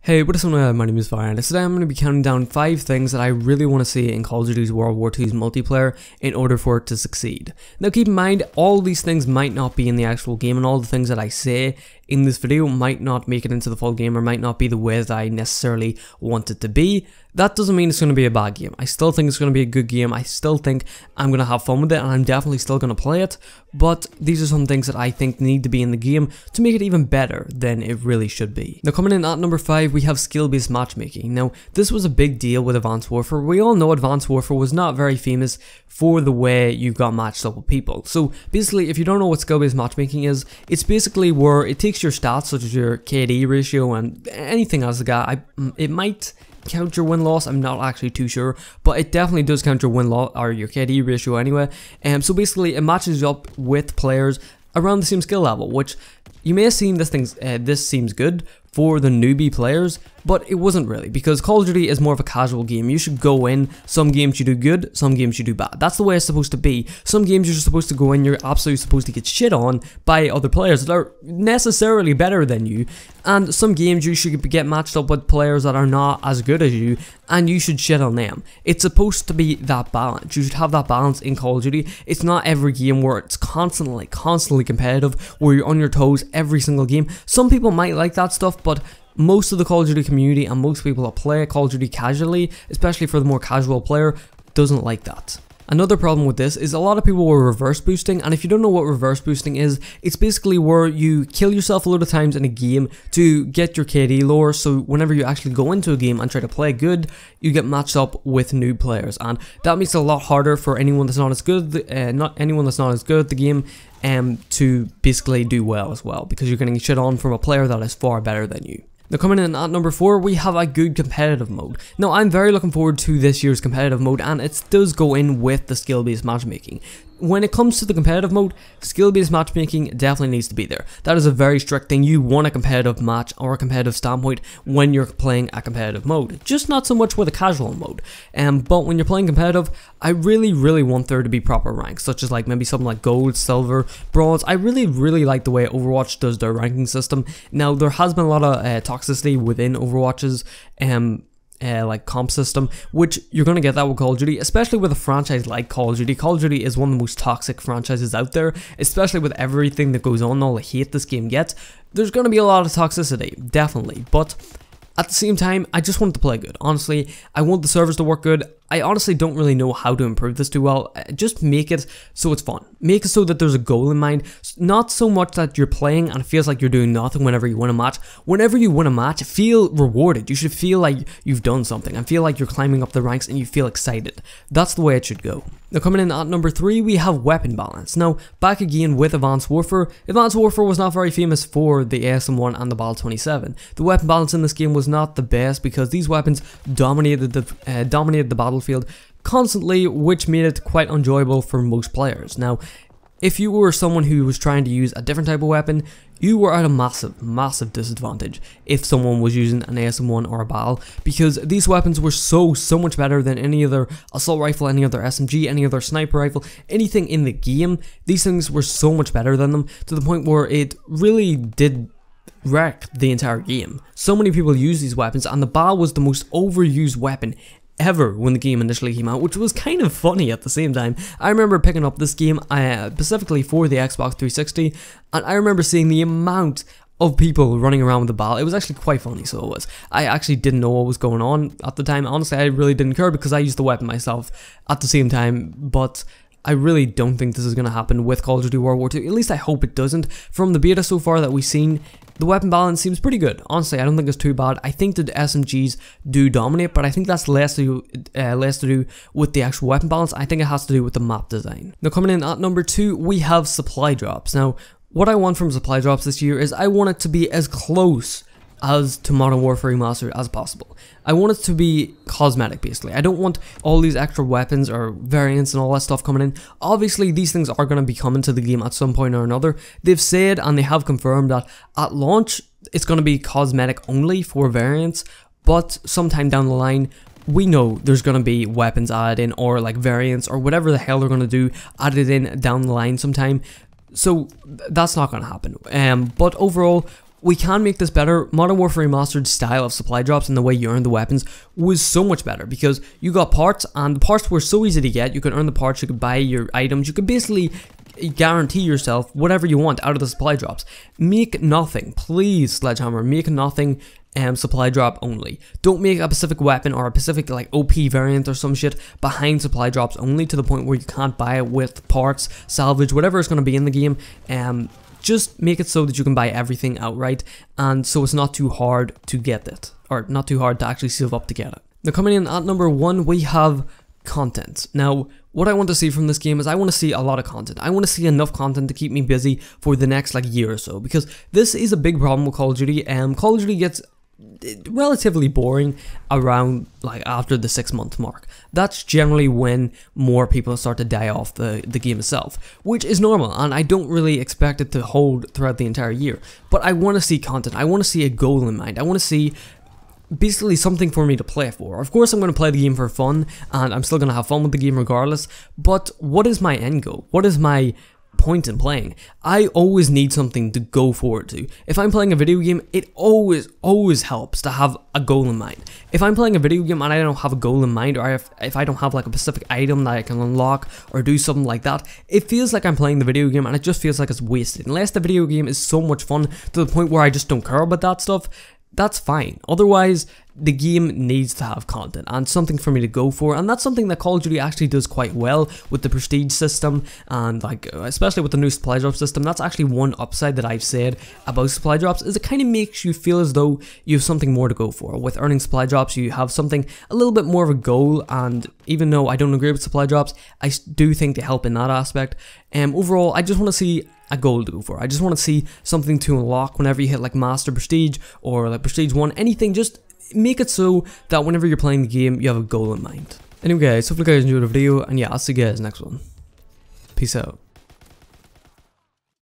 Hey, what is up, my name is Fire, and today I'm going to be counting down 5 things that I really want to see in Call of Duty's World War II's multiplayer in order for it to succeed. Now keep in mind, all these things might not be in the actual game, and all the things that I say in this video might not make it into the full game or might not be the way that I necessarily want it to be. That doesn't mean it's going to be a bad game. I still think it's going to be a good game. I still think I'm going to have fun with it, and I'm definitely still going to play it. But these are some things that I think need to be in the game to make it even better than it really should be. Now coming in at number 5, we have skill-based matchmaking. Now this was a big deal with Advanced Warfare. We all know Advanced Warfare was not very famous for the way you got matched up with people. So basically, if you don't know what skill-based matchmaking is, it's basically where it takes your stats such as your KD ratio and anything else. It might count your win-loss, I'm not actually too sure, but it definitely does count your win-loss or your KD ratio anyway. So basically it matches you up with players around the same skill level, which you may have seen this seems good for the newbie players, but it wasn't really, because Call of Duty is more of a casual game. You should go in, some games you do good, some games you do bad. That's the way it's supposed to be. Some games you're supposed to go in, you're absolutely supposed to get shit on by other players that are necessarily better than you, and some games you should get matched up with players that are not as good as you, and you should shit on them. It's supposed to be that balance. You should have that balance in Call of Duty. It's not every game where it's constantly competitive, where you're on your toes every single game. Some people might like that stuff, but most of the Call of Duty community and most people that play Call of Duty casually, especially for the more casual player, doesn't like that. Another problem with this is a lot of people were reverse boosting, and if you don't know what reverse boosting is, it's basically where you kill yourself a lot of times in a game to get your KD lower, so whenever you actually go into a game and try to play good, you get matched up with new players, and that makes it a lot harder for anyone that's not as good, at the game, to basically do well as well, because you're getting shit on from a player that is far better than you. Now coming in at number 4, we have a good competitive mode. Now I'm very looking forward to this year's competitive mode, and it does go in with the skill-based matchmaking. When it comes to the competitive mode, skill-based matchmaking definitely needs to be there. That is a very strict thing. You want a competitive match or a competitive standpoint when you're playing a competitive mode. Just not so much with a casual mode. But when you're playing competitive, I really want there to be proper ranks, such as like maybe something like gold, silver, bronze. I really like the way Overwatch does their ranking system. Now there has been a lot of toxicity within Overwatch's like comp system, which you're going to get that with Call of Duty, especially with a franchise like Call of Duty. Call of Duty is one of the most toxic franchises out there, especially with everything that goes on, all the hate this game gets. There's going to be a lot of toxicity, definitely, but at the same time, I just want it to play good. Honestly, I want the servers to work good. I honestly don't really know how to improve this too well. Just make it so it's fun. Make it so that there's a goal in mind. Not so much that you're playing and it feels like you're doing nothing whenever you win a match. Whenever you win a match, feel rewarded. You should feel like you've done something and feel like you're climbing up the ranks and you feel excited. That's the way it should go. Now coming in at number 3, we have weapon balance. Now back again with Advanced Warfare. Advanced Warfare was not very famous for the ASM-1 and the Bal 27. The weapon balance in this game was not the best because these weapons dominated the battlefield constantly, which made it quite enjoyable for most players. Now if you were someone who was trying to use a different type of weapon, you were at a massive disadvantage if someone was using an ASM-1 or a BAL, because these weapons were so much better than any other assault rifle, any other SMG, any other sniper rifle, anything in the game. These things were so much better than them, to the point where it really did wreck the entire game. So many people use these weapons, and the BAL was the most overused weapon ever when the game initially came out, which was kind of funny at the same time. I remember picking up this game specifically for the Xbox 360, and I remember seeing the amount of people running around with the BAL. It was actually quite funny, so it was. I actually didn't know what was going on at the time. Honestly, I really didn't care because I used the weapon myself at the same time, but I really don't think this is going to happen with Call of Duty World War II. At least I hope it doesn't. From the beta so far that we've seen, the weapon balance seems pretty good. Honestly, I don't think it's too bad. I think the SMGs do dominate, but I think that's less to do with the actual weapon balance. I think it has to do with the map design. Now coming in at number 2, we have supply drops. Now what I want from supply drops this year is I want it to be as close as to Modern Warfare Remastered as possible. I want it to be cosmetic, basically. I don't want all these extra weapons or variants and all that stuff coming in. Obviously, these things are going to be coming to the game at some point or another. They've said and they have confirmed that at launch, it's going to be cosmetic only for variants, but sometime down the line, we know there's going to be weapons added in, or like variants, or whatever the hell they're going to do added in down the line sometime. So that's not going to happen. But overall, we can make this better. Modern Warfare Remastered style of supply drops and the way you earn the weapons was so much better because you got parts, and the parts were so easy to get. You could earn the parts, you could buy your items, you could basically guarantee yourself whatever you want out of the supply drops. Make nothing, please, Sledgehammer, make nothing supply drop only. Don't make a specific weapon or a specific like OP variant or some shit behind supply drops only, to the point where you can't buy it with parts, salvage, whatever is going to be in the game. Just make it so that you can buy everything outright, and so it's not too hard to get it, or not too hard to actually save up to get it. Now, coming in at number 1, we have content. Now, what I want to see from this game is I want to see a lot of content. I want to see enough content to keep me busy for the next like year or so, because this is a big problem with Call of Duty. Call of Duty gets relatively boring around like after the 6-month mark. That's generally when more people start to die off the game itself, which is normal, and I don't really expect it to hold throughout the entire year. But I want to see content. I want to see a goal in mind. I want to see basically something for me to play for. Of course, I'm going to play the game for fun, and I'm still going to have fun with the game regardless, but what is my end goal? What is my point in playing? I always need something to go forward to. If I'm playing a video game, it always helps to have a goal in mind. If I'm playing a video game and I don't have a goal in mind, or if I don't have like a specific item that I can unlock or do something like that, it feels like I'm playing the video game and it just feels like it's wasted. Unless the video game is so much fun to the point where I just don't care about that stuff, that's fine. Otherwise, the game needs to have content and something for me to go for, and that's something that Call of Duty actually does quite well with the prestige system, and like especially with the new supply drop system. That's actually one upside that I've said about supply drops, is it kind of makes you feel as though you have something more to go for. With earning supply drops, you have something a little bit more of a goal, and even though I don't agree with supply drops, I do think they help in that aspect. Overall, I just want to see a goal to go for. I just want to see something to unlock whenever you hit like Master Prestige or like Prestige 1, anything. Just make it so that whenever you're playing the game, you have a goal in mind. Anyway guys, hopefully you guys enjoyed the video, and yeah, I'll see you guys next one. Peace out.